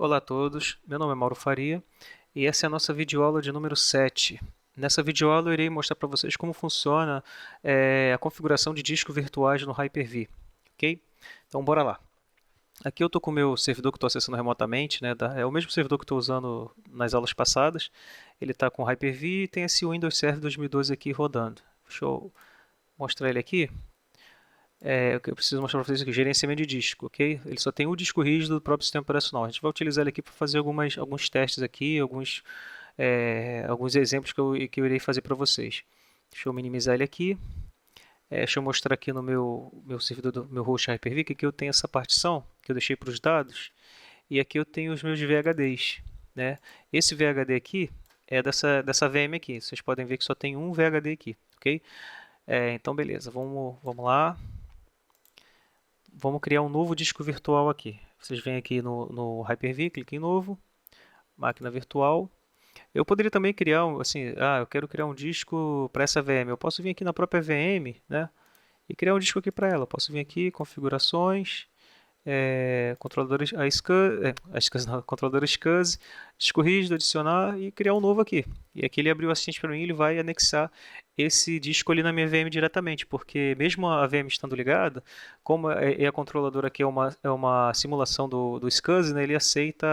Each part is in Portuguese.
Olá a todos, meu nome é Mauro Faria e essa é a nossa videoaula de número 7. Nessa videoaula eu irei mostrar para vocês como funciona a configuração de discos virtuais no Hyper-V, ok? Então bora lá. Aqui eu estou com o meu servidor que estou acessando remotamente, né? É o mesmo servidor que estou usando nas aulas passadas. Ele está com Hyper-V e tem esse Windows Server 2012 aqui rodando. Deixa eu mostrar ele aqui. O que eu preciso mostrar para vocês aqui, gerenciamento de disco, ok? Ele só tem o disco rígido do próprio sistema operacional. A gente vai utilizar ele aqui para fazer alguns testes aqui, alguns exemplos que eu irei fazer para vocês. Deixa eu minimizar ele aqui. Deixa eu mostrar aqui no meu servidor do meu host Hyper-V que aqui eu tenho essa partição que eu deixei para os dados e aqui eu tenho os meus VHDs, né? Esse VHD aqui é dessa VM aqui. Vocês podem ver que só tem um VHD aqui, ok? Então beleza, vamos lá. Vamos criar um novo disco virtual aqui. Vocês vêm aqui no Hyper-V, clique em novo, máquina virtual. Eu poderia também criar, assim, eu quero criar um disco para essa VM. Eu posso vir aqui na própria VM, né? E criar um disco aqui para ela. Eu posso vir aqui, configurações, controladores, a SCSI não, controlador SCSI, disco rígido, adicionar e criar um novo aqui. E aqui ele abriu o assistente para mim, ele vai anexar esse disco ali na minha VM diretamente, porque mesmo a VM estando ligada, como a controladora aqui é uma simulação do SCSI, né, ele aceita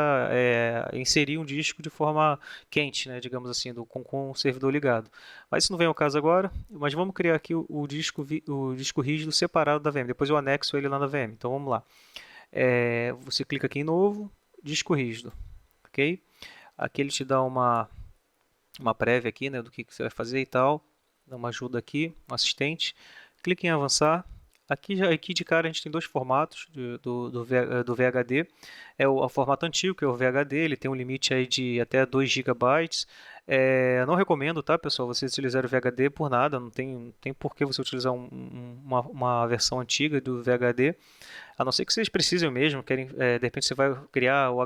inserir um disco de forma quente, né, digamos assim, com o servidor ligado. Mas isso não vem ao caso agora, mas vamos criar aqui o disco rígido separado da VM, depois eu anexo ele lá na VM, então vamos lá. Você clica aqui em novo, disco rígido, ok? Aqui ele te dá uma prévia aqui, né, do que você vai fazer e tal, dá uma ajuda aqui, um assistente. Clique em avançar. Aqui de cara a gente tem dois formatos do VHD. É o formato antigo, que é o VHD, ele tem um limite aí de até 2 GB. Não recomendo, tá, pessoal, vocês utilizarem o VHD por nada, não tem por que você utilizar uma versão antiga do VHD, a não ser que vocês precisem mesmo, de repente você vai criar o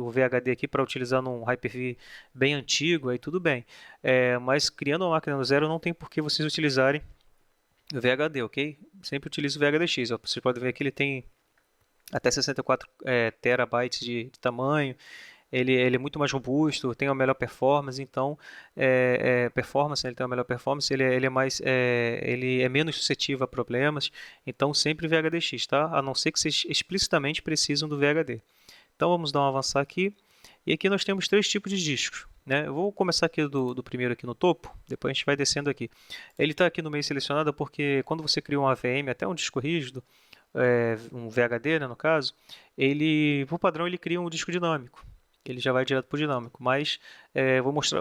VHD aqui para utilizar num Hyper-V bem antigo, aí tudo bem. Mas criando uma máquina do zero não tem por que vocês utilizarem VHD, ok? Sempre utilizo o VHDX. Ó. Vocês podem ver que ele tem até 64 terabytes de tamanho. Ele é muito mais robusto, tem uma melhor performance, então ele tem uma melhor performance, ele é menos suscetível a problemas, então sempre VHDX, tá? A não ser que vocês explicitamente precisam do VHD. Então vamos dar um avançar aqui, e aqui nós temos 3 tipos de discos, né? Eu vou começar aqui do primeiro aqui no topo, depois a gente vai descendo aqui. Ele está aqui no meio selecionado porque quando você cria uma VM, até um disco rígido, um VHD, né, no caso, por padrão ele cria um disco dinâmico. Ele já vai direto para o dinâmico, mas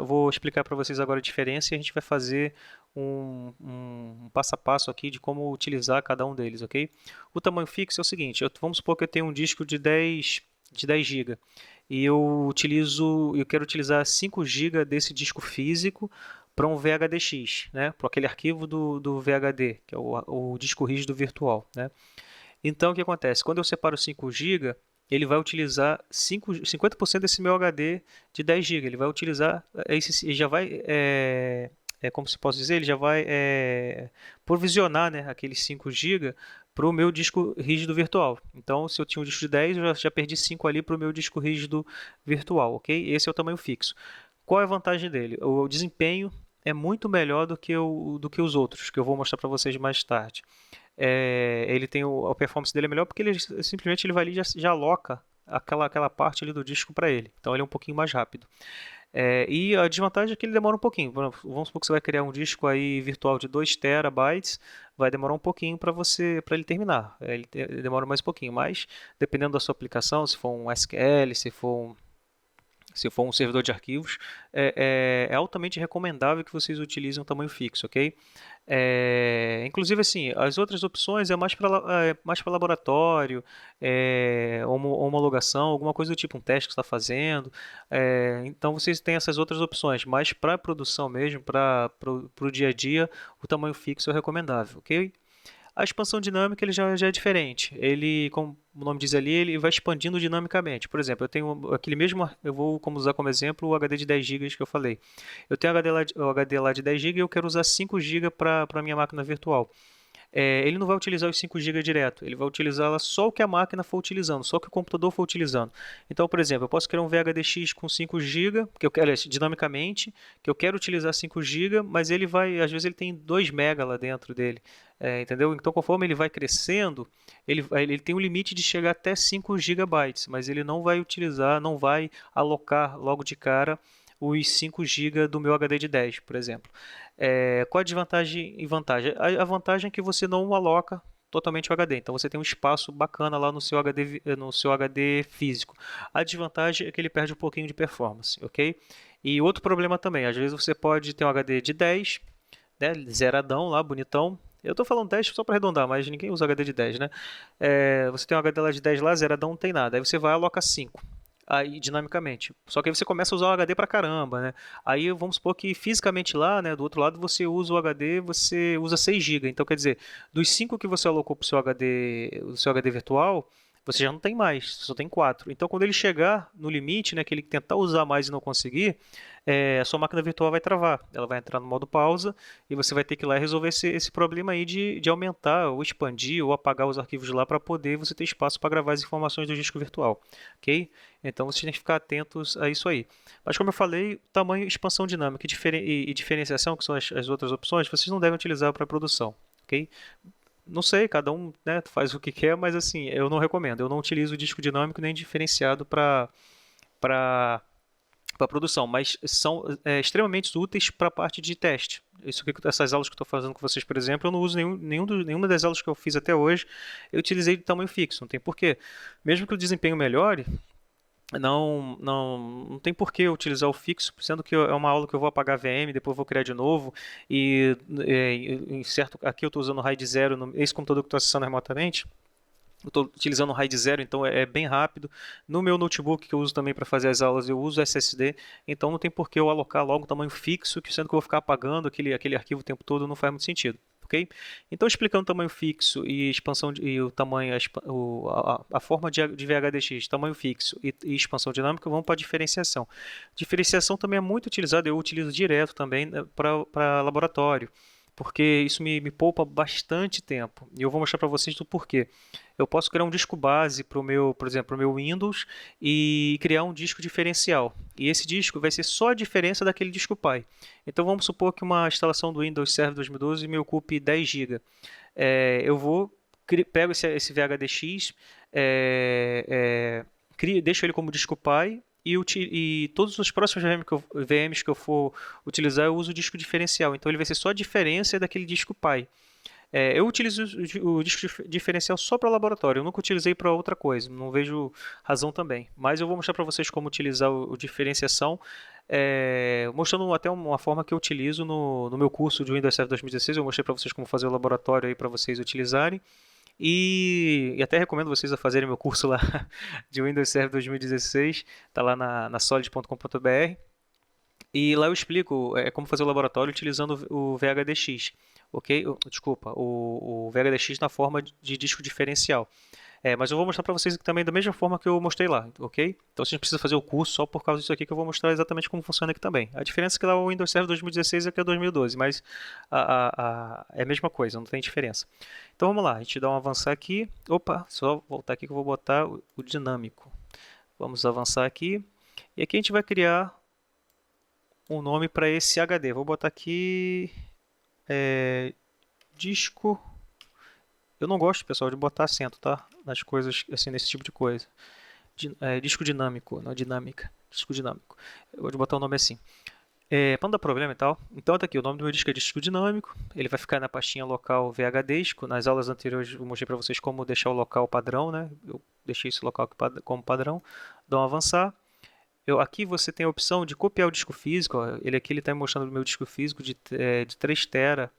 vou explicar para vocês agora a diferença e a gente vai fazer um passo a passo aqui de como utilizar cada um deles, ok? O tamanho fixo é o seguinte, vamos supor que eu tenho um disco de 10 GB e eu quero utilizar 5 GB desse disco físico para um VHDX, né? Para aquele arquivo do VHD, que é o disco rígido virtual, né? Então o que acontece? Quando eu separo 5 GB, ele vai utilizar 50% desse meu HD de 10 GB. Ele vai utilizar, ele já vai, como se posso dizer, ele já vai provisionar, né, aqueles 5 GB para o meu disco rígido virtual. Então, se eu tinha um disco de 10, eu já perdi 5 ali para o meu disco rígido virtual, ok? Esse é o tamanho fixo. Qual é a vantagem dele? O desempenho é muito melhor do que os outros, que eu vou mostrar para vocês mais tarde. Ele tem a performance dele é melhor porque ele simplesmente ele vai ali e já aloca aquela parte ali do disco para ele. Então ele é um pouquinho mais rápido. E a desvantagem é que ele demora um pouquinho. Vamos supor que você vai criar um disco aí virtual de 2 terabytes, vai demorar um pouquinho para ele terminar. Ele demora mais um pouquinho, mas dependendo da sua aplicação, se for um SQL, se for um servidor de arquivos, é altamente recomendável que vocês utilizem um tamanho fixo, ok? Inclusive, assim, as outras opções é mais para laboratório, homologação, alguma coisa do tipo, um teste que você está fazendo. Então, vocês têm essas outras opções, mas para produção mesmo, para o dia a dia, o tamanho fixo é recomendável, ok? A expansão dinâmica ele já é diferente. Ele, como o nome diz ali, ele vai expandindo dinamicamente. Por exemplo, eu tenho aquele mesmo, eu vou usar como exemplo o HD de 10 GB que eu falei. Eu tenho o HD lá de 10 GB e eu quero usar 5 GB para a minha máquina virtual. ele não vai utilizar os 5 GB direto, ele vai utilizar só o que a máquina for utilizando, só o que o computador for utilizando. Então, por exemplo, eu posso criar um VHDX com 5 GB, que eu quero, aliás, dinamicamente, que eu quero utilizar 5 GB, mas ele vai, às vezes ele tem 2 MB lá dentro dele, entendeu? Então, conforme ele vai crescendo, ele tem um limite de chegar até 5 GB, mas ele não vai utilizar, não vai alocar logo de cara os 5 GB do meu HD de 10, por exemplo. Qual a desvantagem e vantagem? A vantagem é que você não aloca totalmente o HD, então você tem um espaço bacana lá no seu HD, no seu HD físico. A desvantagem é que ele perde um pouquinho de performance, ok? E outro problema também, às vezes você pode ter um HD de 10, né, zeradão lá, bonitão. Eu tô falando 10 só para arredondar, mas ninguém usa HD de 10, né? Você tem um HD lá de 10 lá, zeradão, não tem nada. Aí você vai e aloca 5 aí dinamicamente. Só que aí você começa a usar o HD pra caramba, né? Aí vamos supor que fisicamente lá, né, do outro lado você usa o HD, você usa 6 GB. Então quer dizer, dos 5 que você alocou pro seu HD virtual, você já não tem mais, só tem 4. Então quando ele chegar no limite, né, que ele tentar usar mais e não conseguir, a sua máquina virtual vai travar. Ela vai entrar no modo pausa e você vai ter que ir lá e resolver esse problema aí de aumentar ou expandir ou apagar os arquivos de lá para poder você ter espaço para gravar as informações do disco virtual, ok? Então vocês têm que ficar atentos a isso aí. Mas como eu falei, tamanho, expansão dinâmica e diferenciação, que são as outras opções, vocês não devem utilizar para produção, ok? Não sei, cada um, né, faz o que quer, mas assim, eu não recomendo. Eu não utilizo disco dinâmico nem diferenciado para produção, mas são extremamente úteis para a parte de teste. Isso aqui, essas aulas que eu estou fazendo com vocês, por exemplo, eu não uso nenhuma das aulas que eu fiz até hoje, eu utilizei de tamanho fixo, não tem porquê. Mesmo que o desempenho melhore, não tem por que eu utilizar o fixo, sendo que é uma aula que eu vou apagar a VM, depois vou criar de novo, e aqui eu estou usando o RAID 0, esse computador que estou acessando remotamente, eu estou utilizando o RAID 0, então é bem rápido. No meu notebook, que eu uso também para fazer as aulas, eu uso SSD, então não tem por que eu alocar logo um tamanho fixo, que sendo que eu vou ficar apagando aquele arquivo o tempo todo, não faz muito sentido. Ok? Então, explicando o tamanho fixo e expansão e o tamanho, a forma de VHDX, tamanho fixo e expansão dinâmica, vamos para a diferenciação. Diferenciação também é muito utilizada, eu utilizo direto também, né, para laboratório, porque isso me poupa bastante tempo. E eu vou mostrar para vocês do porquê. Eu posso criar um disco base para o meu, por exemplo, para o meu Windows e criar um disco diferencial. E esse disco vai ser só a diferença daquele disco pai. Então vamos supor que uma instalação do Windows Server 2012 me ocupe 10 GB. Eu pego esse VHDX, deixo ele como disco pai e todos os próximos VMs que eu for utilizar eu uso o disco diferencial. Então ele vai ser só a diferença daquele disco pai. Eu utilizo o disco diferencial só para laboratório, eu nunca utilizei para outra coisa, não vejo razão também. Mas eu vou mostrar para vocês como utilizar o diferenciação, mostrando até uma forma que eu utilizo no meu curso de Windows Server 2016. Eu mostrei para vocês como fazer o laboratório aí para vocês utilizarem. E até recomendo vocês a fazerem meu curso lá de Windows Server 2016, tá lá na solid.com.br. E lá eu explico como fazer o laboratório utilizando o VHDX, ok? Desculpa, o VHDX na forma de disco diferencial. Mas eu vou mostrar para vocês também da mesma forma que eu mostrei lá, ok? Então vocês não precisam fazer o curso só por causa disso aqui, que eu vou mostrar exatamente como funciona aqui também. A diferença é que lá o Windows Server 2016 é que é 2012, mas é a mesma coisa, não tem diferença. Então vamos lá, a gente dá um avançar aqui. Opa, só voltar aqui que eu vou botar o dinâmico. Vamos avançar aqui. E aqui a gente vai criar um nome para esse HD. Vou botar aqui disco. Eu não gosto, pessoal, de botar acento, tá? Nas coisas, assim, nesse tipo de coisa. Disco dinâmico, não dinâmica. Disco dinâmico. Eu vou botar o nome assim. Para não dar problema e tal. Então tá aqui, o nome do meu disco é disco dinâmico. Ele vai ficar na pastinha local VHD. Nas aulas anteriores eu mostrei para vocês como deixar o local padrão, né? Eu deixei esse local aqui como padrão. Dá um avançar. Aqui você tem a opção de copiar o disco físico. Ó. Ele aqui está mostrando o meu disco físico de 3 TB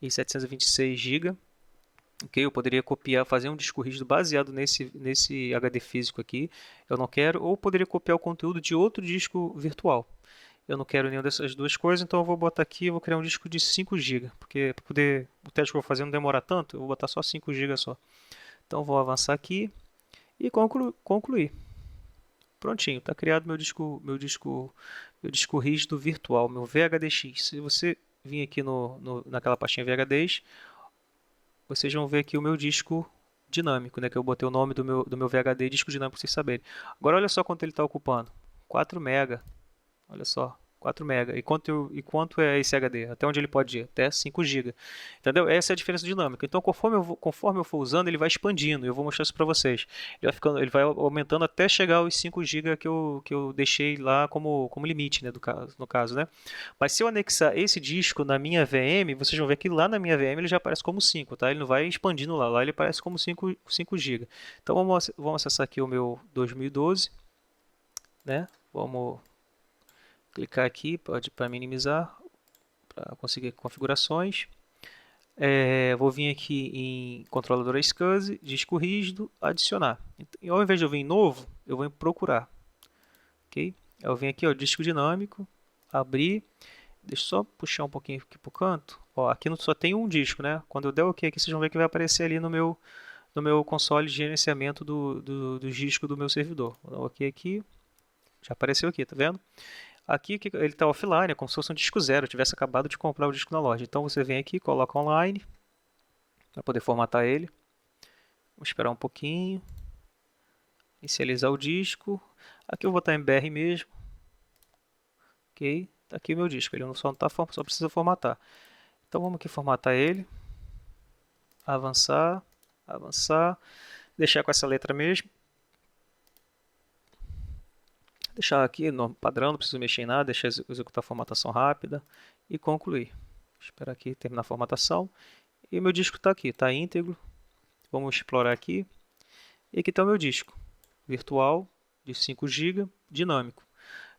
e 726 GB. Okay, eu poderia copiar, fazer um disco rígido baseado nesse HD físico aqui. Eu não quero. Ou poderia copiar o conteúdo de outro disco virtual. Eu não quero nenhuma dessas duas coisas, então eu vou botar aqui, eu vou criar um disco de 5 GB. Porque para poder o teste que eu vou fazer não demorar tanto, eu vou botar só 5 GB só. Então eu vou avançar aqui e concluir. Prontinho, está criado meu disco rígido virtual, meu VHDX. Se você vir aqui naquela pastinha VHDs, vocês vão ver aqui o meu disco dinâmico, né? Que eu botei o nome do meu VHD, disco dinâmico, para vocês saberem. Agora olha só quanto ele está ocupando. 4 MB. Olha só, 4 MB. E quanto é esse HD? Até onde ele pode ir? Até 5 GB. Entendeu? Essa é a diferença dinâmica. Então, conforme eu for usando, ele vai expandindo. Eu vou mostrar isso para vocês. Ele vai aumentando até chegar aos 5 GB que eu deixei lá como limite, né, no caso, né? Mas se eu anexar esse disco na minha VM, vocês vão ver que lá na minha VM ele já aparece como 5, tá? Ele não vai expandindo lá. Lá ele aparece como 5 GB. Então, vamos acessar aqui o meu 2012, né? Vamos clicar aqui para minimizar, para conseguir configurações. Vou vir aqui em controlador SCSI, disco rígido, adicionar. E ao invés de eu vir em novo, eu vou em procurar. Ok? Eu venho aqui, ó, disco dinâmico, abrir. Deixa eu só puxar um pouquinho aqui para o canto. Ó, aqui só tem um disco, né? Quando eu der OK aqui, vocês vão ver que vai aparecer ali no meu console de gerenciamento do disco do meu servidor. Vou dar OK aqui. Já apareceu aqui, tá vendo? Aqui ele está offline, é como se fosse um disco zero, eu tivesse acabado de comprar o disco na loja. Então você vem aqui, coloca online, para poder formatar ele. Vamos esperar um pouquinho. Inicializar o disco. Aqui eu vou botar em BR mesmo. Ok, está aqui o meu disco, ele só precisa formatar. Então vamos aqui formatar ele. Avançar, avançar. Deixar com essa letra mesmo. Deixar aqui no padrão, não preciso mexer em nada, deixar executar a formatação rápida e concluir. Esperar aqui terminar a formatação. E o meu disco está aqui, está íntegro. Vamos explorar aqui. E aqui está o meu disco virtual de 5 GB, dinâmico.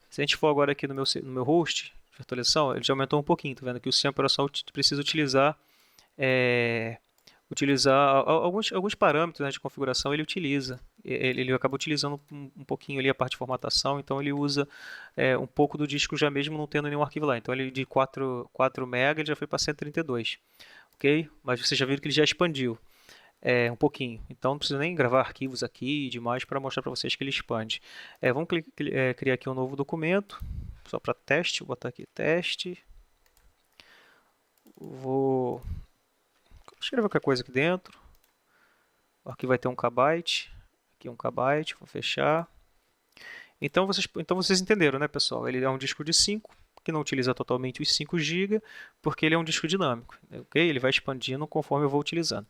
Se a gente for agora aqui no meu host de virtualização, ele já aumentou um pouquinho, tá vendo que o sistema operacional precisa utilizar alguns parâmetros, né, de configuração, ele utiliza. Ele acaba utilizando um pouquinho ali a parte de formatação, então ele usa um pouco do disco já mesmo não tendo nenhum arquivo lá. Então ele de 4 MB ele já foi para 132, ok? Mas você já viu que ele já expandiu um pouquinho. Então não precisa nem gravar arquivos aqui e demais para mostrar para vocês que ele expande. Vamos criar aqui um novo documento, só para teste, vou botar aqui teste. Vou escrever qualquer coisa aqui dentro. Aqui vai ter 1 KB. Aqui 1 KB. Vou fechar. Então vocês entenderam, né, pessoal? Ele é um disco de 5, que não utiliza totalmente os 5 GB, porque ele é um disco dinâmico. Ok? Ele vai expandindo conforme eu vou utilizando.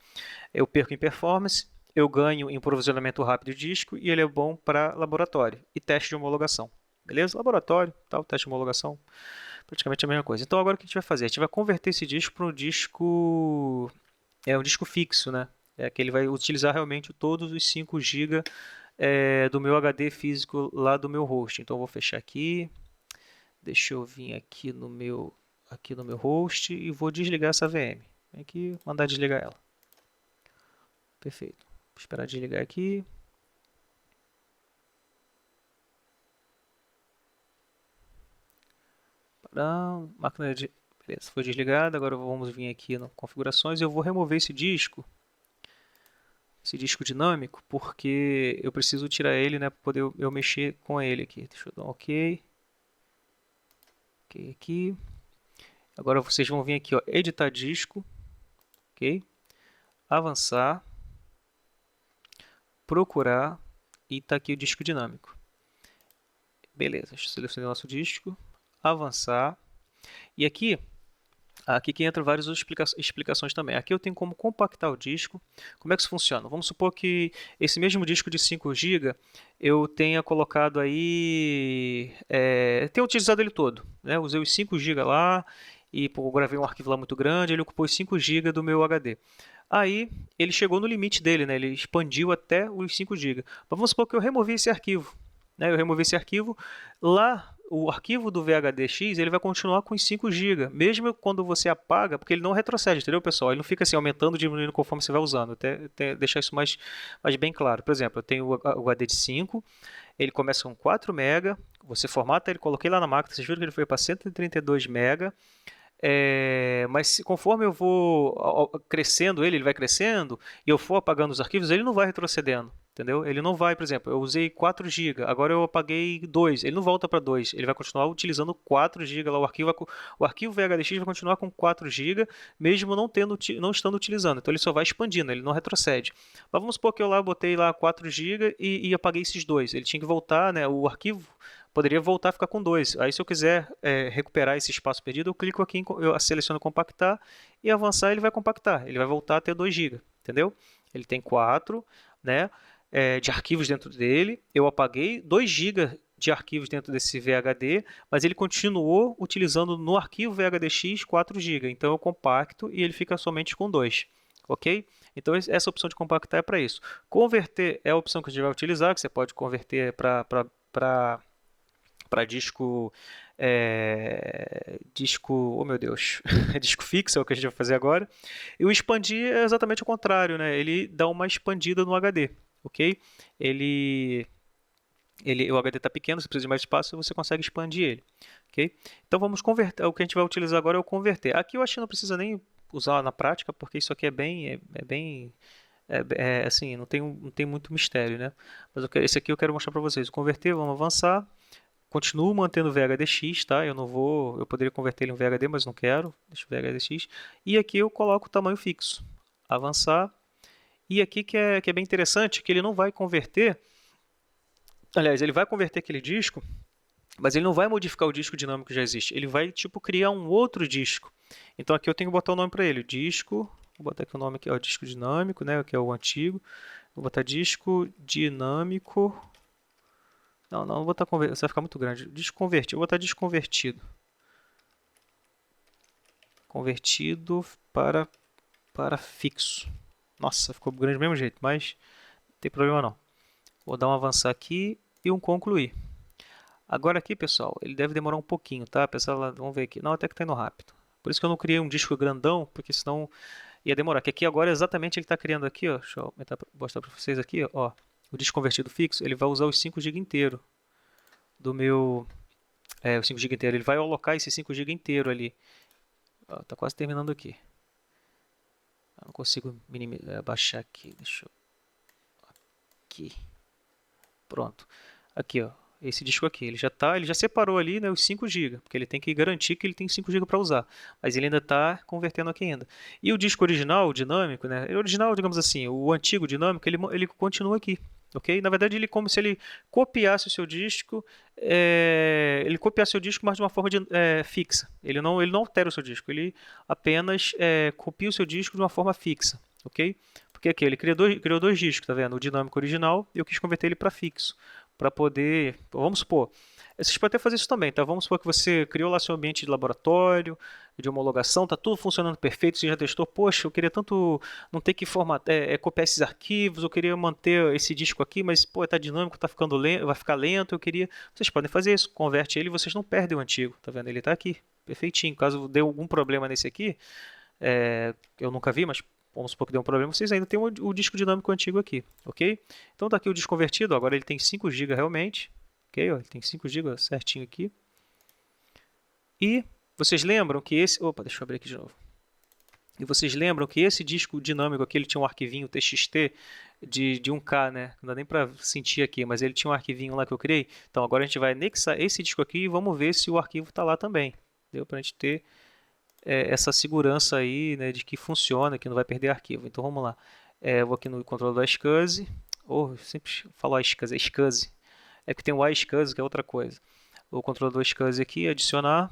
Eu perco em performance, eu ganho em provisionamento rápido de disco e ele é bom para laboratório e teste de homologação. Beleza? Laboratório, tal, teste de homologação, praticamente a mesma coisa. Então agora o que a gente vai fazer? A gente vai converter esse disco para um disco fixo, né? Que ele vai utilizar realmente todos os 5 GB do meu HD físico lá do meu host. Então eu vou fechar aqui. Deixa eu vir aqui no meu host e vou desligar essa VM. Vem aqui, mandar desligar ela. Perfeito. Vou esperar desligar aqui. Máquina de... Beleza, foi desligada. Agora vamos vir aqui no configurações e eu vou remover esse disco dinâmico, porque eu preciso tirar ele, né, para poder eu mexer com ele aqui. Deixa eu dar um OK. OK aqui. Agora vocês vão vir aqui, ó, editar disco. OK. Avançar. Procurar. E está aqui o disco dinâmico. Beleza, deixa eu selecionar o nosso disco. Avançar. E aqui que entra várias outras explicações também. Aqui eu tenho como compactar o disco. Como é que isso funciona? Vamos supor que esse mesmo disco de 5 GB eu tenha colocado aí... tenha utilizado ele todo, né? Usei os 5 GB lá e eu gravei um arquivo lá muito grande, ele ocupou os 5 GB do meu HD. Aí ele chegou no limite dele, né? Ele expandiu até os 5 GB. Mas vamos supor que eu removi esse arquivo. Eu removi esse arquivo, lá o arquivo do VHDX ele vai continuar com os 5 GB, mesmo quando você apaga, porque ele não retrocede, entendeu, pessoal? Ele não fica assim aumentando, diminuindo conforme você vai usando, até deixar isso mais bem claro. Por exemplo, eu tenho o HD de 5, ele começa com 4 MB, você formata ele, coloquei lá na máquina, vocês viram que ele foi para 132 MB, mas conforme eu vou crescendo ele vai crescendo, e eu for apagando os arquivos, ele não vai retrocedendo. Entendeu? Ele não vai, por exemplo, eu usei 4 GB, agora eu apaguei 2, ele não volta para 2, ele vai continuar utilizando 4 GB lá, o arquivo VHDX vai continuar com 4 GB, mesmo não estando utilizando, então ele só vai expandindo, ele não retrocede. Mas vamos supor que eu lá botei lá 4 GB e apaguei esses dois, ele tinha que voltar, né, o arquivo poderia voltar a ficar com 2. Aí se eu quiser recuperar esse espaço perdido, eu clico aqui, eu seleciono compactar e avançar, ele vai compactar, ele vai voltar a ter 2 GB, entendeu? Ele tem 4, né? De arquivos dentro dele. Eu apaguei 2 GB de arquivos dentro desse VHD, mas ele continuou utilizando no arquivo VHDX 4 GB. Então eu compacto e ele fica somente com 2. Ok? Então essa opção de compactar é para isso. Converter é a opção que a gente vai utilizar, que você pode converter para disco, oh meu Deus, disco fixo é o que a gente vai fazer agora. E o expandir é exatamente o contrário, né? Ele dá uma expandida no HD, ok? Ele, o HD está pequeno, você precisa de mais espaço, você consegue expandir ele, ok? Então vamos converter. O que a gente vai utilizar agora é o converter. Aqui eu acho que não precisa nem usar na prática, porque isso aqui assim, não tem muito mistério, né? Mas esse aqui eu quero mostrar para vocês. O converter, vamos avançar. Continuo mantendo o VHDX, tá? Eu poderia converter ele em VHD, mas não quero. Deixa o VHDX. E aqui eu coloco o tamanho fixo. Avançar. E aqui que é bem interessante, que ele não vai converter. Aliás, ele vai converter aquele disco, mas ele não vai modificar o disco dinâmico que já existe. Ele vai, tipo, criar um outro disco. Então aqui eu tenho que botar o nome para ele. Disco. Vou botar aqui o nome aqui, ó, disco dinâmico, né? Que é o antigo. Vou botar disco dinâmico. Não vou botar convertido, vai ficar muito grande. Desconvertido, vou botar desconvertido. Convertido para fixo. Nossa, ficou grande do mesmo jeito, mas não tem problema não. Vou dar um avançar aqui e um concluir. Agora aqui, pessoal, ele deve demorar um pouquinho, tá? Pessoal, vamos ver aqui. Não, até que está indo rápido. Por isso que eu não criei um disco grandão, porque senão ia demorar. Que aqui agora exatamente ele está criando aqui, ó. Deixa eu mostrar para vocês aqui, ó. O disco convertido fixo, ele vai usar os 5 GB inteiro do meu, o 5 GB inteiro. Ele vai alocar esse 5 GB inteiro ali. Ó, tá quase terminando aqui. Eu não consigo baixar aqui. Deixa eu... Aqui. Pronto. Aqui, ó. Esse disco aqui, ele já separou ali, né, os 5 GB, porque ele tem que garantir que ele tem 5 GB para usar, mas ele ainda está convertendo aqui ainda. E o disco original, o dinâmico, né, o original, digamos assim, o antigo dinâmico, ele continua aqui, ok? Na verdade, ele é como se ele copiasse o seu disco, ele copiasse o disco, mas de uma forma fixa. Ele não altera o seu disco, ele apenas copia o seu disco de uma forma fixa, ok? Porque aqui ele criou dois discos, tá vendo? O dinâmico original e eu quis converter ele para fixo para poder, vamos supor, vocês podem até fazer isso também, tá? Vamos supor que você criou lá seu ambiente de laboratório, de homologação, tá tudo funcionando perfeito, você já testou, poxa, eu queria tanto não ter que copiar esses arquivos, eu queria manter esse disco aqui, mas pô, tá dinâmico, tá ficando lento, vai ficar lento, eu queria, vocês podem fazer isso, converte ele e vocês não perdem o antigo, tá vendo? Ele tá aqui, perfeitinho, caso dê algum problema nesse aqui, eu nunca vi, mas vamos supor que deu um problema, vocês ainda têm o disco dinâmico antigo aqui, ok? Então tá aqui o disco convertido, agora ele tem 5 GB realmente, ok? Ó, ele tem 5 GB certinho aqui. E vocês lembram que esse... Opa, deixa eu abrir aqui de novo. E vocês lembram que esse disco dinâmico aqui, ele tinha um arquivinho TXT de 1K, né? Não dá nem para sentir aqui, mas ele tinha um arquivinho lá que eu criei. Então agora a gente vai anexar esse disco aqui e vamos ver se o arquivo está lá também. Deu para a gente ter essa segurança aí, né, de que funciona, que não vai perder arquivo. Então vamos lá. Eu vou aqui no controlador SCSI. Eu sempre falo SCSI, é SCSI. É que tem o iSCSI, que é outra coisa. O controlador SCSI aqui, adicionar,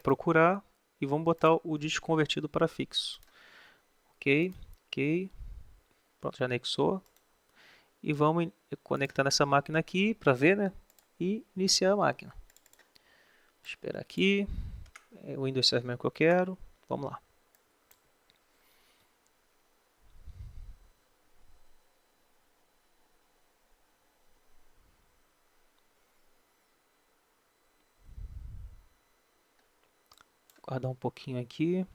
procurar e vamos botar o disco convertido para fixo. Ok. Pronto, já anexou. E vamos conectar nessa máquina aqui para ver, né? E iniciar a máquina. Esperar aqui. O Windows Server mesmo que eu quero. Vamos lá. Guardar um pouquinho aqui.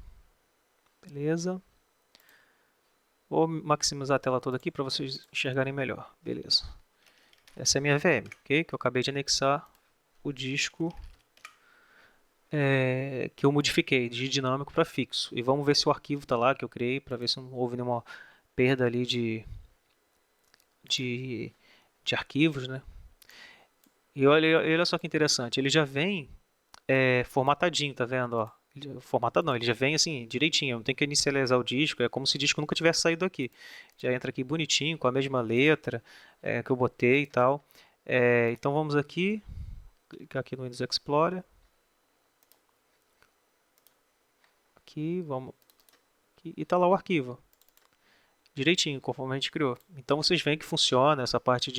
Beleza. Vou maximizar a tela toda aqui para vocês enxergarem melhor. Beleza. Essa é a minha VM, ok? Que eu acabei de anexar o disco que eu modifiquei de dinâmico para fixo. E vamos ver se o arquivo está lá que eu criei para ver se não houve nenhuma perda ali de de, de arquivos, né? E olha só que interessante, ele já vem formatadinho, tá vendo? Ó? Formatado não, ele já vem assim, direitinho, não tem que inicializar o disco, é como se o disco nunca tivesse saído aqui. Já entra aqui bonitinho, com a mesma letra que eu botei e tal. Então vamos aqui, clicar aqui no Windows Explorer, aqui, vamos, aqui, e tá lá o arquivo, direitinho, conforme a gente criou. Então vocês veem que funciona essa parte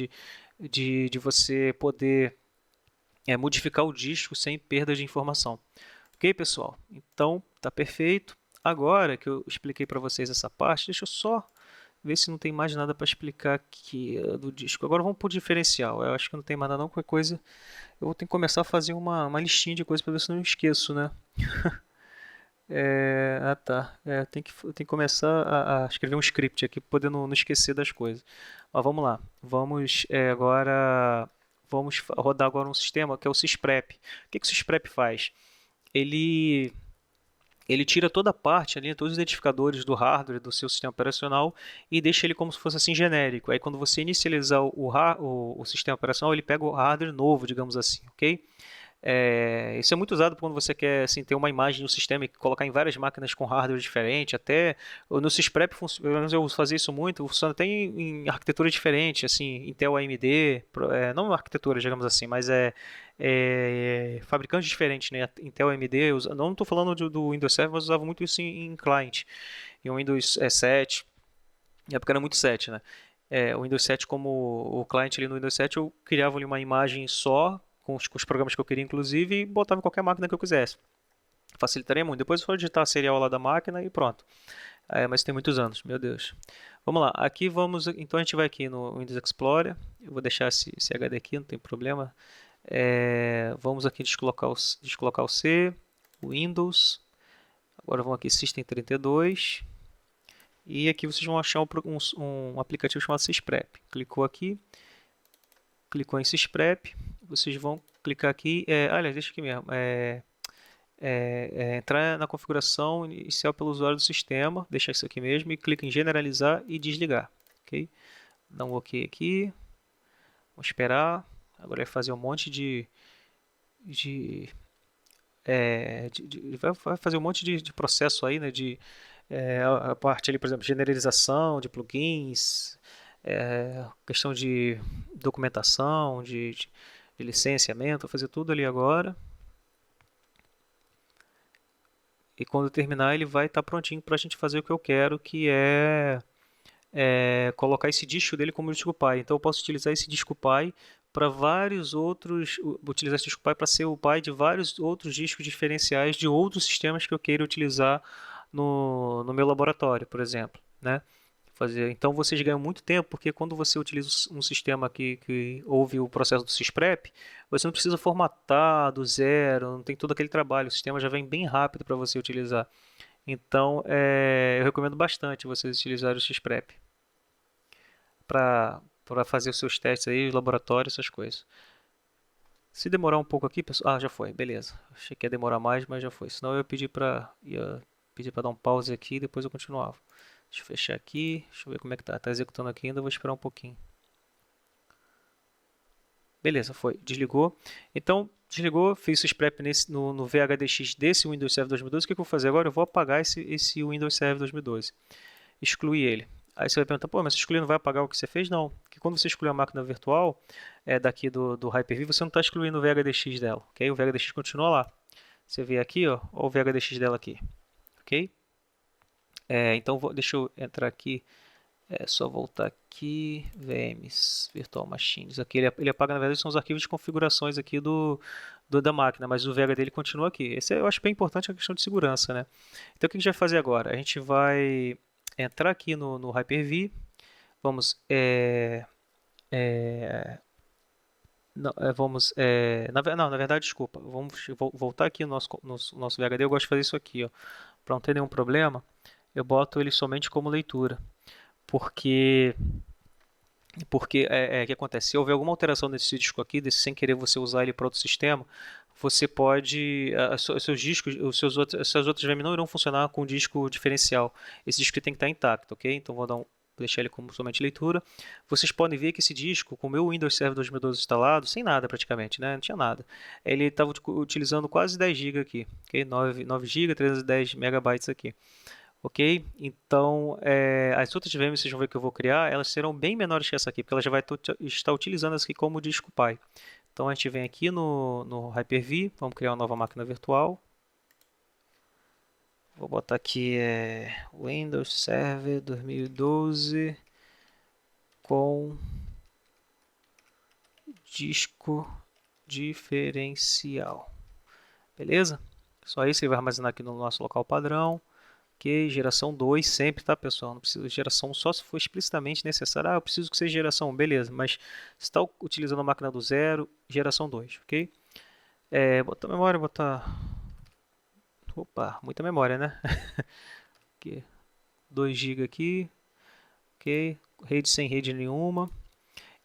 de você poder modificar o disco sem perda de informação. Ok, pessoal? Então, tá perfeito. Agora que eu expliquei para vocês essa parte, deixa eu só ver se não tem mais nada para explicar aqui do disco. Agora vamos para o diferencial. Eu acho que não tem mais nada não, qualquer coisa. Eu vou ter que começar a fazer uma listinha de coisas para ver se eu não esqueço, né? Tá. Eu tenho que começar a escrever um script aqui para poder não esquecer das coisas. Mas vamos lá. Vamos rodar agora um sistema que é o sysprep. O que o sysprep faz? Ele ele tira toda a parte ali, todos os identificadores do hardware do seu sistema operacional e deixa ele como se fosse assim genérico. Aí quando você inicializar o sistema operacional, ele pega o hardware novo, digamos assim, ok? Isso é muito usado quando você quer assim, ter uma imagem do sistema e colocar em várias máquinas com hardware diferente. Até no Sysprep, pelo menos eu fazia isso muito, funciona até em arquitetura diferente, assim, Intel AMD, não arquitetura, digamos assim, mas fabricantes diferentes, né? Intel AMD, não estou falando do Windows 7, mas usava muito isso em client, em Windows 7, na época era muito 7, né? O Windows 7 como o cliente ali no Windows 7 eu criava ali uma imagem só com os programas que eu queria, inclusive, e botava em qualquer máquina que eu quisesse. Facilitaria muito. Depois eu só digitar a serial lá da máquina e pronto. Mas tem muitos anos, meu Deus. Vamos lá, aqui vamos. Então a gente vai aqui no Windows Explorer. Eu vou deixar esse HD aqui, não tem problema. Vamos aqui descolocar o C, o Windows. Agora vamos aqui System 32. E aqui vocês vão achar um aplicativo chamado Sysprep. Clicou aqui, clicou em Sysprep, vocês vão clicar aqui, aliás, deixa aqui mesmo, entrar na configuração inicial pelo usuário do sistema, deixar isso aqui mesmo e clica em generalizar e desligar, ok? Dá um ok aqui, vamos esperar, agora vai fazer um monte de, vai fazer um monte de processo aí, né, a parte ali, por exemplo, generalização de plugins, questão de documentação, de licenciamento, vou fazer tudo ali agora. E quando terminar, ele vai estar prontinho para a gente fazer o que eu quero, que é colocar esse disco dele como disco pai. Então eu posso utilizar esse disco pai para vários outros, utilizar esse disco pai para ser o pai de vários outros discos diferenciais de outros sistemas que eu queira utilizar no meu laboratório, por exemplo, né? Então vocês ganham muito tempo, porque quando você utiliza um sistema que houve o processo do Sysprep, você não precisa formatar do zero, não tem todo aquele trabalho, o sistema já vem bem rápido para você utilizar. Então eu recomendo bastante vocês utilizarem o Sysprep para fazer os seus testes aí, laboratório, essas coisas. Se demorar um pouco aqui, pessoal. Ah, já foi, beleza. Achei que ia demorar mais, mas já foi. Senão eu ia pedir para dar um pause aqui e depois eu continuava. Deixa eu fechar aqui. Deixa eu ver como é que tá. Tá executando aqui ainda, vou esperar um pouquinho. Beleza, foi. Desligou. Então, desligou, fiz o sprep no VHDX desse Windows Server 2012. O que eu vou fazer agora? Eu vou apagar esse Windows Server 2012. Excluir ele. Aí você vai perguntar, pô, mas excluir não vai apagar o que você fez? Não. Porque quando você exclui a máquina virtual daqui do Hyper-V, você não está excluindo o VHDX dela, ok? O VHDX continua lá. Você vê aqui, ó o VHDX dela aqui, ok? Então, deixa eu entrar aqui. Só voltar aqui, VMs, Virtual Machines. Aqui ele apaga, na verdade, são os arquivos de configurações aqui da máquina, mas o VH dele continua aqui. Esse eu acho bem importante a questão de segurança, né? Então o que a gente vai fazer agora? A gente vai entrar aqui no Hyper-V, vamos, na verdade, desculpa, vamos voltar aqui no nosso VHD, eu gosto de fazer isso aqui, ó, para não ter nenhum problema, eu boto ele somente como leitura, porque o que acontece? Se houver alguma alteração nesse disco aqui, sem querer você usar ele para outro sistema, você pode. Os seus discos, essas outras VMs não irão funcionar com disco diferencial. Esse disco tem que estar intacto, ok? Então vou dar um deixar ele como somente leitura. Vocês podem ver que esse disco, com o meu Windows Server 2012 instalado, sem nada praticamente, né? Não tinha nada. Ele estava utilizando quase 10 GB aqui, ok? 9 GB, 310 megabytes aqui. Ok? Então, as outras VMs, vocês vão ver que eu vou criar, elas serão bem menores que essa aqui, porque ela já vai estar utilizando essa aqui como disco pai. Então, a gente vem aqui no Hyper-V, vamos criar uma nova máquina virtual. Vou botar aqui Windows Server 2012 com disco diferencial. Beleza? Só isso, ele vai armazenar aqui no nosso local padrão. Ok, geração 2 sempre, tá, pessoal? Não precisa de geração 1 só se for explicitamente necessário. Ah, eu preciso que seja geração 1, beleza. Mas se está utilizando a máquina do zero, geração 2, ok? Botar memória, botar... Opa, muita memória, né? Aqui, 2 GB aqui, ok? Rede sem rede nenhuma.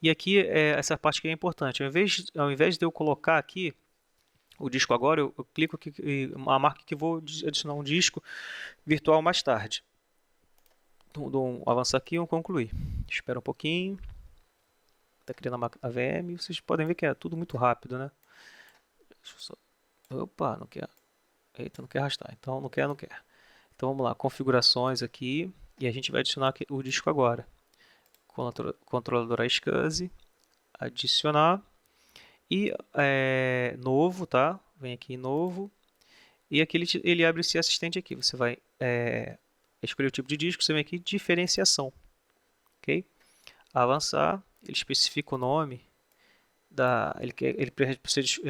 E aqui, essa parte que é importante. Ao invés de eu colocar aqui o disco agora, eu clico aqui e marco que vou adicionar um disco virtual mais tarde. Dou um avançar aqui e um concluir. Espera um pouquinho. Está criando a VM. Vocês podem ver que é tudo muito rápido, né? Deixa eu só... Opa, não quer. Eita, não quer arrastar. Então não quer, não quer. Então vamos lá, configurações aqui. E a gente vai adicionar aqui o disco agora. Controlador SCSI. Adicionar. E novo, tá? Vem aqui em novo. E aqui ele abre esse assistente aqui. Você vai escolher o tipo de disco. Você vem aqui, diferenciação. Ok? Avançar. Ele especifica o nome. Ele precisa...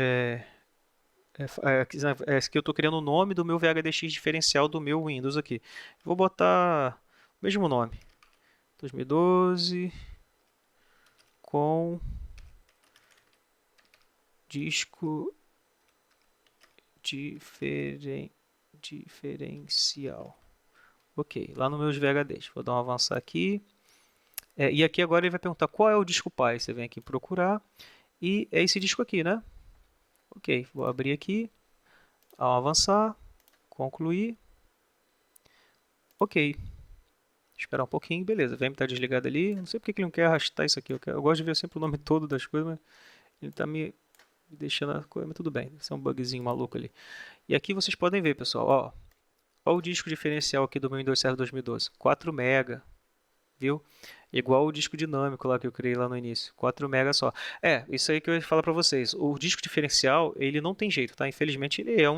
aqui eu estou criando o nome do meu VHDX diferencial do meu Windows aqui. Vou botar o mesmo nome. 2012 com disco diferencial. Ok, lá nos meus VHDs. Vou dar um avançar aqui. E aqui agora ele vai perguntar qual é o disco pai. Você vem aqui procurar. E é esse disco aqui, né? Ok, vou abrir aqui. Ao avançar, concluir. Ok. Esperar um pouquinho, beleza. O VM está desligado ali. Não sei porque ele não quer arrastar isso aqui. Eu gosto de ver sempre o nome todo das coisas, mas ele está me deixando a coisa, mas tudo bem. Deve ser um bugzinho maluco ali. E aqui vocês podem ver, pessoal. Ó o disco diferencial aqui do meu Windows Server 2012. 4 MB. Viu? Igual o disco dinâmico lá que eu criei lá no início. 4 MB só. Isso aí que eu ia falar para vocês. O disco diferencial, ele não tem jeito, tá? Infelizmente, ele é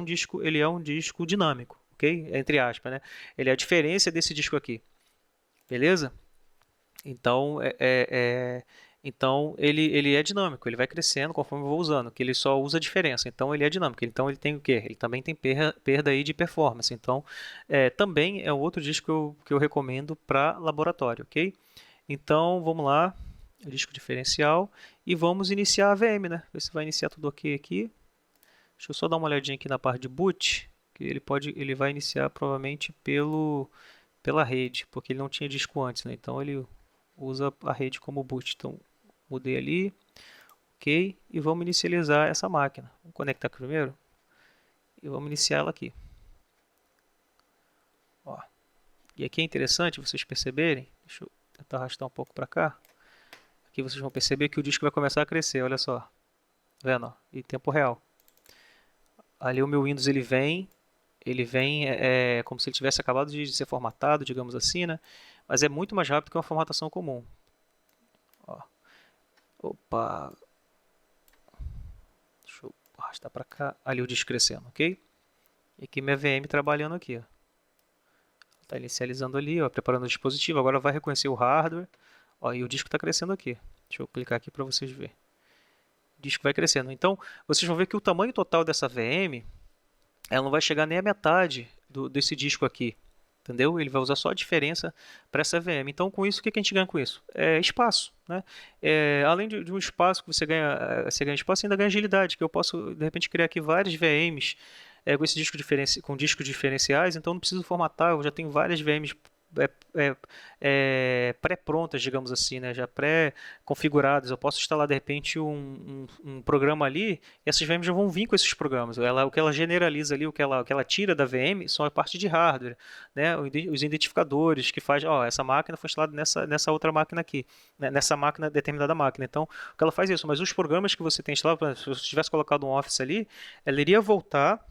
um disco dinâmico, ok? Entre aspas, né? Ele é a diferença desse disco aqui. Beleza? Então, então ele é dinâmico, ele vai crescendo conforme eu vou usando, que ele só usa a diferença. Então ele é dinâmico. Então ele tem o quê? Ele também tem perda aí de performance. Então também é outro disco que eu recomendo para laboratório, ok? Então vamos lá, disco diferencial e vamos iniciar a VM, né? Ver se vai iniciar tudo ok aqui. Deixa eu só dar uma olhadinha aqui na parte de boot, que ele vai iniciar provavelmente pela rede, porque ele não tinha disco antes, né? Então ele usa a rede como boot. Então mudei ali, ok, e vamos inicializar essa máquina. Vamos conectar primeiro e vamos iniciar ela aqui. Ó. E aqui é interessante vocês perceberem, deixa eu tentar arrastar um pouco para cá. Aqui vocês vão perceber que o disco vai começar a crescer, olha só. Tá vendo? Ó? Em tempo real. Ali o meu Windows ele vem como se ele tivesse acabado de ser formatado, digamos assim, né? Mas é muito mais rápido que uma formatação comum. Ó. Opa! Deixa eu arrastar para cá. Ali o disco crescendo, ok? E aqui minha VM trabalhando aqui, ó. Está inicializando ali, ó, preparando o dispositivo. Agora vai reconhecer o hardware. Ó, e o disco está crescendo aqui. Deixa eu clicar aqui para vocês verem. O disco vai crescendo. Então, vocês vão ver que o tamanho total dessa VM, ela não vai chegar nem a metade desse disco aqui. Entendeu? Ele vai usar só a diferença para essa VM. Então, com isso, o que a gente ganha com isso? Espaço. Né? Além de um espaço que você ganha espaço, você ainda ganha agilidade, que eu posso, de repente, criar aqui várias VMs com discos diferenciais, então não preciso formatar, eu já tenho várias VMs é, é, pré-prontas, digamos assim, né? Já pré-configuradas. Eu posso instalar de repente um programa ali e essas VMs já vão vir com esses programas. O que ela generaliza ali, o que ela tira da VM são a parte de hardware, né? Os identificadores que faz, ó, essa máquina foi instalada nessa outra máquina aqui, né? Nessa máquina, determinada máquina. Então, o que ela faz é isso, mas os programas que você tem instalado, por exemplo, se você tivesse colocado um Office ali, ela iria voltar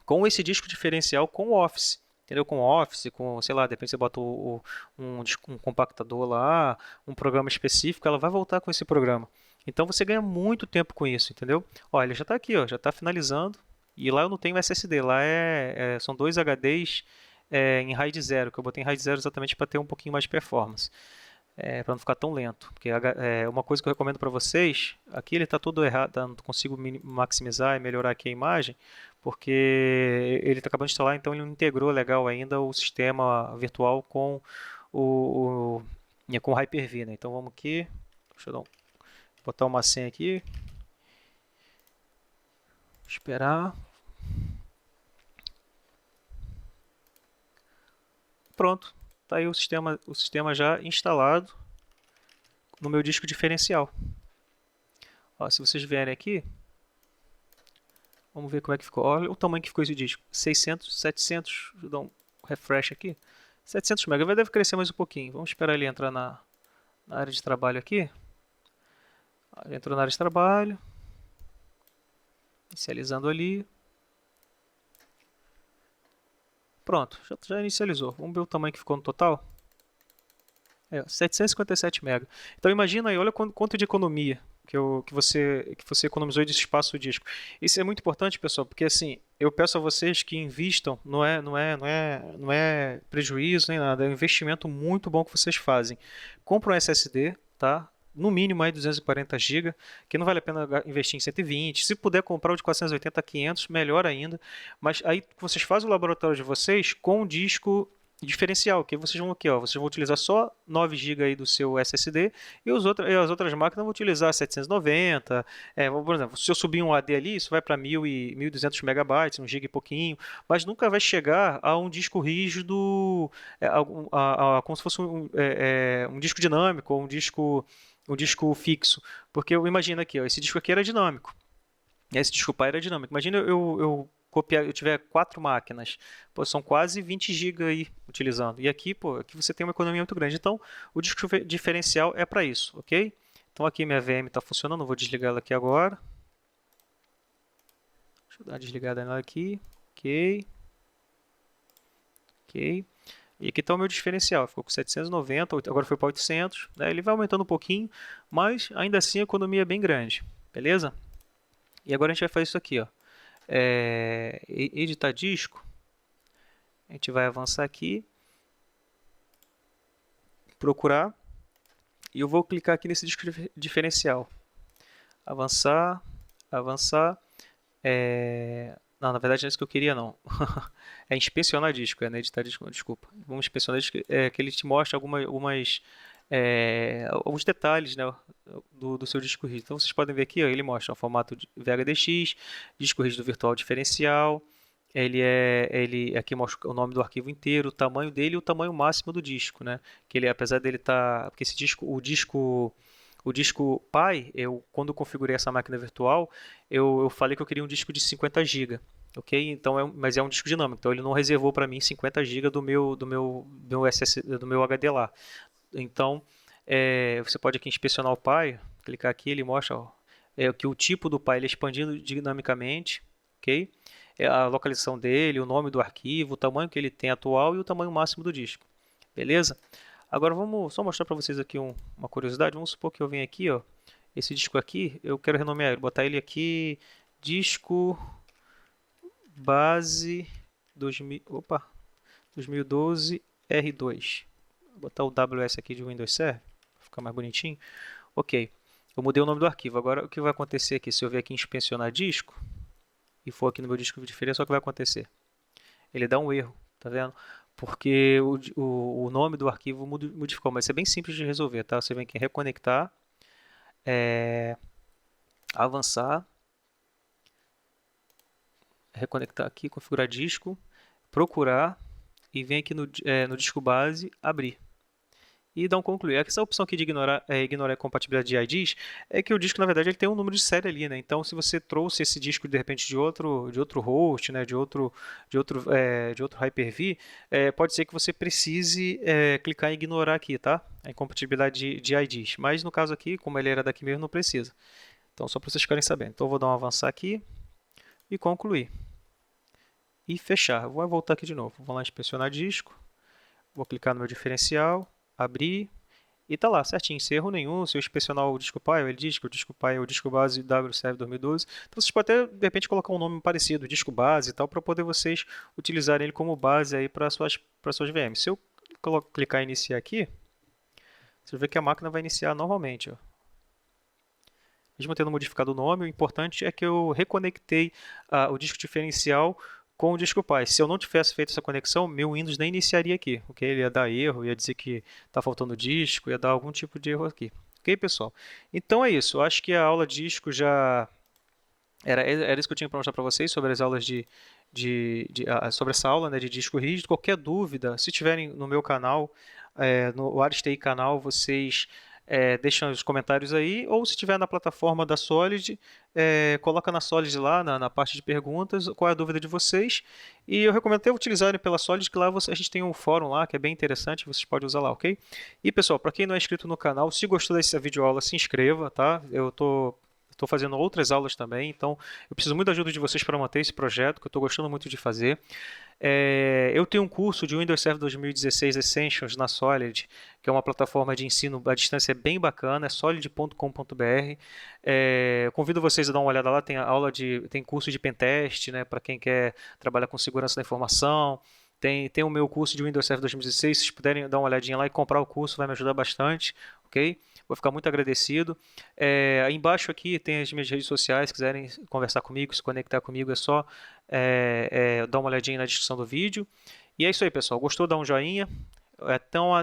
com esse disco diferencial com o Office. Entendeu? Com o Office, com, sei lá, depois você bota um compactador lá, um programa específico, ela vai voltar com esse programa. Então você ganha muito tempo com isso, entendeu? Olha, ele já está aqui, ó, já está finalizando. E lá eu não tenho SSD, lá são dois HDs em RAID 0, que eu botei em RAID 0 exatamente para ter um pouquinho mais de performance, para não ficar tão lento. Porque uma coisa que eu recomendo para vocês, aqui ele está todo errado, tá? Não consigo maximizar e melhorar aqui a imagem, porque ele está acabando de instalar, então ele não integrou legal ainda o sistema virtual com o, com o Hyper-V, né? Então vamos aqui, deixa eu botar uma senha aqui, esperar. Pronto, está aí o sistema já instalado no meu disco diferencial. Ó, se vocês vierem aqui, vamos ver como é que ficou. Olha o tamanho que ficou esse disco. 600, 700, deixa eu dar um refresh aqui. 700 MB, deve crescer mais um pouquinho. Vamos esperar ele entrar na área de trabalho aqui. Ele entrou na área de trabalho. Inicializando ali. Pronto, já inicializou. Vamos ver o tamanho que ficou no total. 757 MB. Então imagina aí, olha quanto de economia que você economizou de espaço disco. Isso é muito importante, pessoal, porque assim, eu peço a vocês que invistam, não é prejuízo nem nada, é um investimento muito bom que vocês fazem. Compra um SSD, tá? No mínimo aí 240 GB, que não vale a pena investir em 120. Se puder comprar o de 480 a 500, melhor ainda. Mas aí vocês fazem o laboratório de vocês com o disco diferencial, que vocês vão aqui, ó, vocês vão utilizar só 9 GB aí do seu SSD e as outras máquinas vão utilizar 790. Por exemplo, se eu subir um AD ali, isso vai para 1.200 megabytes, 1 GB e pouquinho, mas nunca vai chegar a um disco rígido, como se fosse um disco dinâmico ou um disco fixo, porque eu imagino aqui, ó, esse disco aqui era dinâmico. Esse disco pai era dinâmico. Imagina eu copiar, eu tiver quatro máquinas, pô, são quase 20 GB aí utilizando. E aqui, pô, aqui você tem uma economia muito grande. Então, o disco diferencial é para isso, ok? Então aqui minha VM está funcionando, eu vou desligar ela aqui agora. Deixa eu dar uma desligada nela aqui. Ok. Ok. E aqui está o meu diferencial, ficou com 790, agora foi para 800, né? Ele vai aumentando um pouquinho, mas ainda assim a economia é bem grande, beleza? E agora a gente vai fazer isso aqui, ó. Editar disco. A gente vai avançar aqui, procurar, e eu vou clicar aqui nesse disco diferencial. Avançar, avançar. Não, na verdade não é isso que eu queria não. É inspecionar disco, né? Editar disco, desculpa. Vamos inspecionar disco, que ele te mostra alguns detalhes, né, do seu disco rígido. Então vocês podem ver aqui, ó, ele mostra o formato de VHDX, disco rígido virtual diferencial. Aqui mostra o nome do arquivo inteiro, o tamanho dele e o tamanho máximo do disco, né? Que ele, apesar dele estar, porque esse disco, o disco pai, quando eu configurei essa máquina virtual, eu falei que eu queria um disco de 50 GB. Ok? Então mas é um disco dinâmico, então ele não reservou para mim 50 GB do meu HD lá. Então, você pode aqui inspecionar o pai, clicar aqui, ele mostra, ó, que o tipo do pai ele é expandido dinamicamente, ok? A localização dele, o nome do arquivo, o tamanho que ele tem atual e o tamanho máximo do disco, beleza? Agora vamos só mostrar para vocês aqui uma curiosidade. Vamos supor que eu venho aqui, ó, esse disco aqui, eu quero renomear ele, botar ele aqui, disco base 2012 R2. Vou botar o WS aqui de Windows Server, para ficar mais bonitinho. Ok, eu mudei o nome do arquivo. Agora o que vai acontecer aqui? Se eu vier aqui em inspecionar disco e for aqui no meu disco de diferença, o que vai acontecer? Ele dá um erro, tá vendo? Porque o nome do arquivo modificou, mas isso é bem simples de resolver, tá? Você vem aqui em reconectar, avançar, reconectar aqui, configurar disco, procurar e vem aqui no disco base, abrir. E dar um concluir. Essa opção aqui de ignorar a compatibilidade de IDs é que o disco, na verdade, ele tem um número de série ali, né? Então, se você trouxe esse disco, de repente, de outro host, né? De outro Hyper-V, pode ser que você precise clicar em ignorar aqui, tá? A incompatibilidade de IDs. Mas, no caso aqui, como ele era daqui mesmo, não precisa. Então, só para vocês ficarem sabendo. Então, eu vou dar um avançar aqui e concluir. E fechar. Vou voltar aqui de novo. Vou lá inspecionar disco. Vou clicar no meu diferencial, abrir e tá lá, certinho, sem erro nenhum. Se eu inspecionar o disco pai, ele diz que o disco pai é o disco base WCF 2012. Então vocês podem até, de repente, colocar um nome parecido, disco base e tal, para poder vocês utilizarem ele como base aí para suas VMs. Se eu clicar em iniciar aqui, você vê que a máquina vai iniciar normalmente, ó. Mesmo tendo modificado o nome, o importante é que eu reconectei o disco diferencial com o disco pai. Se eu não tivesse feito essa conexão, meu Windows nem iniciaria aqui, ok? Ele ia dar erro, ia dizer que está faltando disco, ia dar algum tipo de erro aqui. Ok, pessoal? Então é isso. Eu acho que a aula de disco já era isso que eu tinha para mostrar para vocês sobre as aulas sobre essa aula, né, de disco rígido. Qualquer dúvida, se tiverem no meu canal, no Aristei canal, vocês deixam os comentários aí, ou se tiver na plataforma da Solid, coloca na Solid lá, na parte de perguntas, qual é a dúvida de vocês. E eu recomendo até utilizarem pela Solid, que lá a gente tem um fórum lá, que é bem interessante, vocês podem usar lá, ok? E pessoal, para quem não é inscrito no canal, se gostou dessa videoaula, se inscreva, tá? Eu estou fazendo outras aulas também, então eu preciso muito da ajuda de vocês para manter esse projeto, que eu estou gostando muito de fazer. Eu tenho um curso de Windows Server 2016 Essentials na Solid, que é uma plataforma de ensino à distância bem bacana, é solid.com.br. Convido vocês a dar uma olhada lá, tem curso de pentest, né, para quem quer trabalhar com segurança da informação. Tem o meu curso de Windows Server 2016, se vocês puderem dar uma olhadinha lá e comprar o curso, vai me ajudar bastante, ok? Vou ficar muito agradecido. Aí embaixo aqui tem as minhas redes sociais, se quiserem conversar comigo, se conectar comigo, é só dar uma olhadinha na descrição do vídeo. E é isso aí, pessoal. Gostou? Dá um joinha.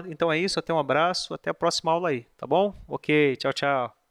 Então é isso, até um abraço, até a próxima aula aí, tá bom? Ok, tchau, tchau.